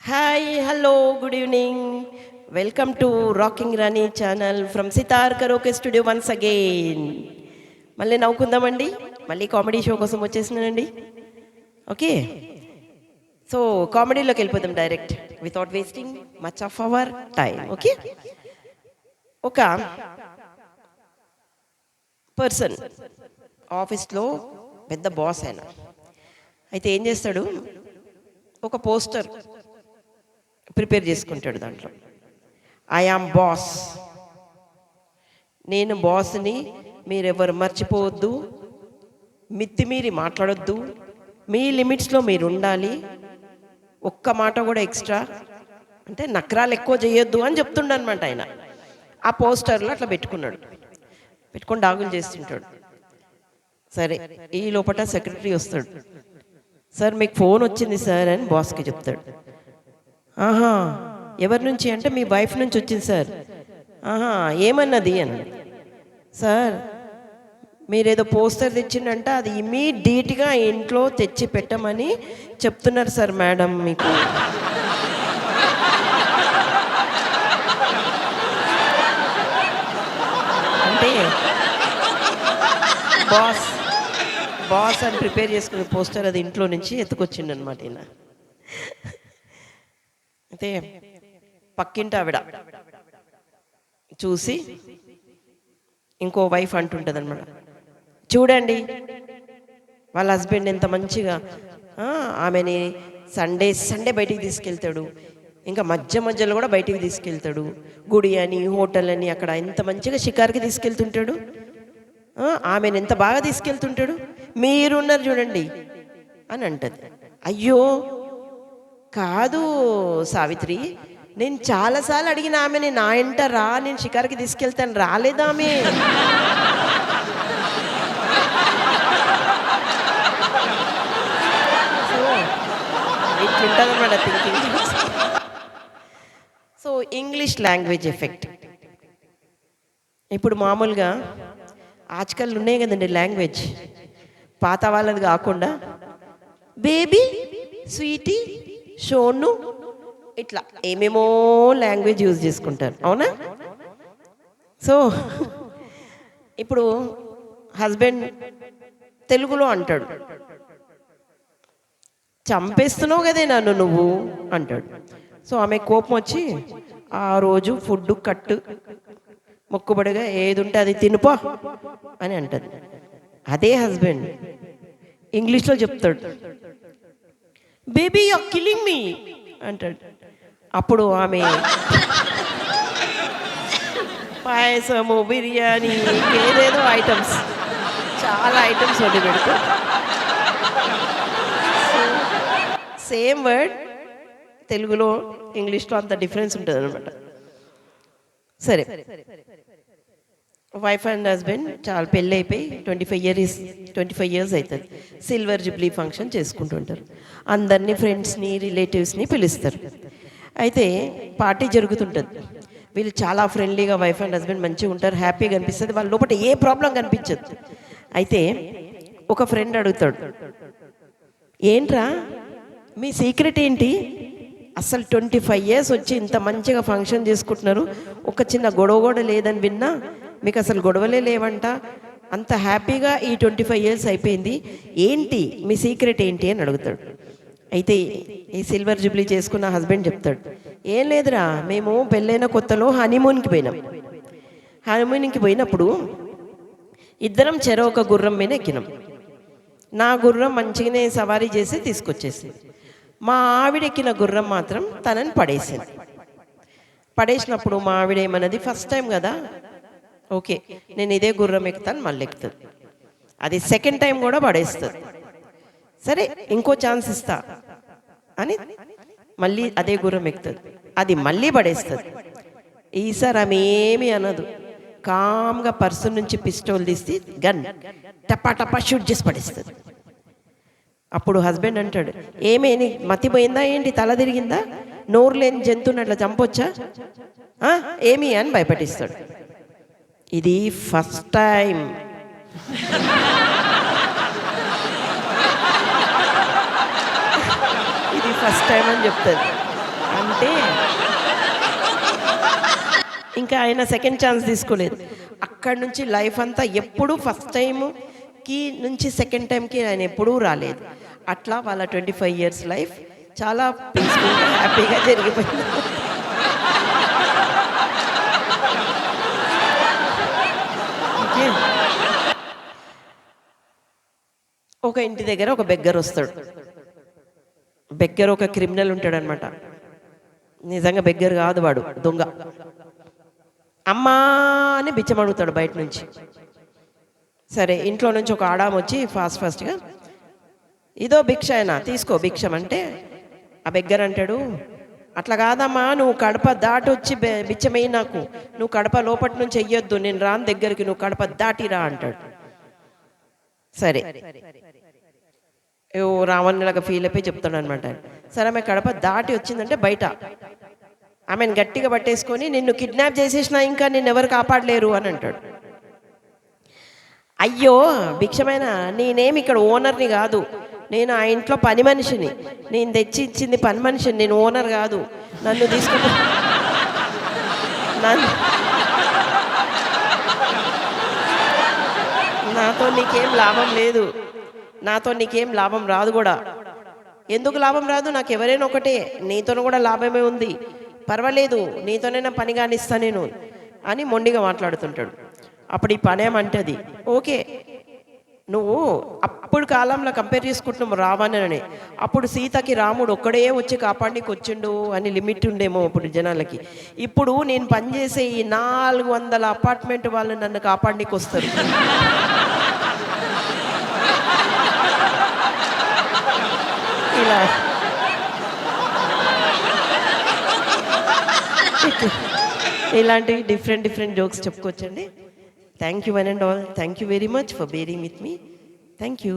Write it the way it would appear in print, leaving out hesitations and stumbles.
Hi, hello, good evening. Welcome to Rocking Rani channel from Sitar Karaoke Studio once again. మళ్ళీ నవ్వుకుందామండి. మళ్ళీ comedy show కోసం వచ్చేసినానండి. Okay, so కామెడీలోకి వెళ్ళిపోదాం direct without wasting much of our time. Okay, ఒక person ఆఫీస్లో పెద్ద boss ఆయన అయితే ఏం చేస్తాడు, ఒక పోస్టర్ ప్రిపేర్ చేసుకుంటాడు. దాంట్లో ఐ యామ్ బాస్, నేను బాస్ని, మీరెవరు మర్చిపోవద్దు, మితిమీరి మాట్లాడొద్దు, మీ లిమిట్స్లో మీరు ఉండాలి, ఒక్క మాట కూడా ఎక్స్ట్రా అంటే నక్రాలు ఎక్కువ చేయొద్దు అని చెప్తుండనమాట ఆయన. ఆ పోస్టర్లో అట్లా పెట్టుకొని డాగులు చేస్తుంటాడు. సరే, ఈ లోపల సెక్రటరీ వస్తాడు. సార్ మీకు ఫోన్ వచ్చింది సార్ అని బాస్కి చెప్తాడు. ఆహా, ఎవరి నుంచి అంటే మీ వైఫ్ నుంచి వచ్చింది సార్. ఆహా, ఏమన్నది అని. సార్ మీరేదో పోస్టర్ తెచ్చిండంట, అది ఇమీడియట్గా ఇంట్లో తెచ్చి పెట్టమని చెప్తున్నారు సార్ మేడం మీకు. అంటే బాస్ అని ప్రిపేర్ చేసుకునే పోస్టర్ అది ఇంట్లో నుంచి ఎత్తుకొచ్చిండనమాట ఈయన. అయితే పక్కింటి ఆవిడ చూసి ఇంకో వైఫ్ అంటుంటుంది అనమాట, చూడండి వాళ్ళ హస్బెండ్ ఎంత మంచిగా ఆమెని సండే బయటికి తీసుకెళ్తాడు, ఇంకా మధ్యలో కూడా బయటికి తీసుకెళ్తాడు, గుడి అని హోటల్ అని అక్కడ ఎంత మంచిగా షికార్కి తీసుకెళ్తుంటాడు, ఆమెను ఎంత బాగా తీసుకెళ్తుంటాడు, మీరున్నారు చూడండి అని అంటది. అయ్యో కాదు సావిత్రి, నేను చాలాసార్లు అడిగిన ఆమెని నా ఇంట రా, నేను షికార్కి తీసుకెళ్తాను, రాలేదా ఆమె. సో ఇట్లుంటుందన్నమాట thinking. So English language effect. ఇప్పుడు మామూలుగా ఆజ్కల్ ఉన్నాయి కదండి లాంగ్వేజ్, పాత వాళ్ళది కాకుండా బేబీ, స్వీటీ, షోను, ఇట్లా ఏమేమో లాంగ్వేజ్ యూజ్ చేసుకుంటారు, అవునా? సో ఇప్పుడు హస్బెండ్ తెలుగులో అంటాడు, చంపేస్తున్నావు కదే నన్ను నువ్వు అంటాడు. సో ఆమె కోపం వచ్చి ఆ రోజు ఫుడ్ కట్టు మొక్కుబడిగా ఏది ఉంటే అది తినుపో అని అంటది. అదే హస్బెండ్ ఇంగ్లీష్లో చెప్తాడు, baby you are killing me అంటాడు. అప్పుడు ఆమె పాయసము, బిర్యానీ, ఏదేదో ఐటమ్స్, చాలా ఐటమ్స్ వండి పెడతాడు. సేమ్ వర్డ్ తెలుగులో ఇంగ్లీష్లో అంత డిఫరెన్స్ ఉంటుంది అనమాట. సరే, వైఫ్ అండ్ హస్బెండ్ చాలా పెళ్ళి అయిపోయి 25 ఇయర్స్ అవుతుంది. సిల్వర్ జూబ్లీ ఫంక్షన్ చేసుకుంటుంటారు. అందరినీ ఫ్రెండ్స్ని రిలేటివ్స్ని పిలుస్తారు. అయితే పార్టీ జరుగుతుంటుంది. వీళ్ళు చాలా ఫ్రెండ్లీగా వైఫ్ అండ్ హస్బెండ్ మంచిగా ఉంటారు, హ్యాపీగా అనిపిస్తుంది, వాళ్ళ లోపల ఏ ప్రాబ్లం కనిపించదు. అయితే ఒక ఫ్రెండ్ అడుగుతాడు, ఏంట్రా మీ సీక్రెట్ ఏంటి, అసలు 25 ఇయర్స్ వచ్చి ఇంత మంచిగా ఫంక్షన్ చేసుకుంటున్నారు, ఒక చిన్న గొడవ కూడా లేదని విన్నా, మీకు అసలు గొడవలే లేవంట, అంత హ్యాపీగా ఈ 25 ఇయర్స్ అయిపోయింది, ఏంటి మీ సీక్రెట్ ఏంటి అని అడుగుతాడు. అయితే ఈ సిల్వర్ జూబ్లీ చేసుకున్న హస్బెండ్ చెప్తాడు, ఏం లేదురా, మేము పెళ్ళైన కొత్తలో హనీమూన్కి పోయినప్పుడు ఇద్దరం ఒక గుర్రం మీద ఎక్కినాం. నా గుర్రం మంచిగానే సవారీ చేసి తీసుకొచ్చేసింది, మా ఆవిడ ఎక్కిన గుర్రం మాత్రం తనని పడేసినప్పుడు మా ఆవిడ ఏమన్నది, ఫస్ట్ టైం కదా, ఓకే నేను ఇదే గుర్రం ఎక్కుతాను, మళ్ళీ ఎక్కుతుంది. అది సెకండ్ టైం కూడా పడేస్తుంది, సరే ఇంకో ఛాన్స్ ఇస్తా అని మళ్ళీ అదే గుర్రం ఎక్కుతుంది, అది మళ్ళీ పడేస్తుంది. ఈసారి ఆమె ఏమీ అనదు, కామ్గా పర్సు నుంచి పిస్టోల్ తీసి గన్ టపా షూట్ చేసి పడేస్తుంది. అప్పుడు హస్బెండ్ అంటాడు, ఏమే నీ మతిపోయిందా ఏంటి, తల తిరిగిందా, నోరు లేని జంతువుని అట్లా చంపొచ్చా ఏమి అని భయపెట్టిస్తాడు. ఇది ఫస్ట్ టైం. ఇది ఫస్ట్ టైం అని చెప్తుంది. అంటే ఇంకా ఆయన సెకండ్ ఛాన్స్ తీసుకోలేదు. అక్కడి నుంచి లైఫ్ అంతా ఎప్పుడూ ఫస్ట్ టైమ్‌కి నుంచి సెకండ్ టైమ్‌కి ఆయన ఎప్పుడూ రాలేదు. అట్లా వాళ్ళ 25 ఇయర్స్ లైఫ్ చాలా పీస్‌ఫుల్‌గా, హ్యాపీగా జరిగిపోయింది. ఓకే. ఒక ఇంటి దగ్గర ఒక బెగ్గర్ వస్తాడు. బెగ్గర్ ఒక క్రిమినల్ ఉంటాడనమాట. నిజంగా బెగ్గర్ కాదు వాడు, దొంగ. అమ్మా అని బిచ్చం అడుగుతాడు బయట నుంచి. సరే, ఇంట్లో నుంచి ఒక ఆడామ వచ్చి ఫాస్ట్గా, ఇదో భిక్ష అయినా తీసుకో భిక్షం అంటే, ఆ బెగ్గర్ అంటాడు, అట్లా కాదమ్మా, నువ్వు కడప దాటి వచ్చి బిచ్చమయ్యి నాకు, నువ్వు కడప లోపటి నుంచి వెయ్యొద్దు, నేను రాను దగ్గరికి, నువ్వు కడప దాటిరా అంటాడు. సరే, ఓ రావణ్లాగా ఫీల్ అయిపోయి చెప్తాడు అనమాట. సరే, ఆమె కడప దాటి వచ్చిందంటే బయట ఆమెను గట్టిగా పట్టేసుకొని, నిన్ను కిడ్నాప్ చేసేసినా ఇంకా నిన్ను ఎవరు కాపాడలేరు అని అంటాడు. అయ్యో భిక్షమైన, నేనేమి ఇక్కడ ఓనర్ని కాదు, నేను ఆ ఇంట్లో పని మనిషిని, నేను తెచ్చి ఇచ్చింది పని మనిషిని, నేను ఓనర్ కాదు, నన్ను తీసుకుని నాతో నీకేం లాభం లేదు, నాతో నీకేం లాభం రాదు కూడా. ఎందుకు లాభం రాదు? నాకు ఎవరైనా ఒకటే, నీతోనూ కూడా లాభమే ఉంది, పర్వాలేదు, నీతోనైనా పని కానిస్తా నేను అని మొండిగా మాట్లాడుతుంటాడు. అప్పుడు ఈ పని ఏమంటది, ఓకే, నువ్వు అప్పుడు కాలంలో కంపేర్ చేసుకుంటున్నావు రావణని, అప్పుడు సీతకి రాముడు ఒక్కడే వచ్చి కాపాడనీకి వచ్చిండు అని లిమిట్ ఉండేమో అప్పుడు జనాలకి. ఇప్పుడు నేను పనిచేసే ఈ 400 అపార్ట్మెంట్ వాళ్ళు నన్ను కాపాడనీకి వస్తారు. ఇలా ఇలాంటివి డిఫరెంట్ జోక్స్ చెప్పుకోవచ్చండి. Thank you one and all. Thank you very much for bearing with me. Thank you.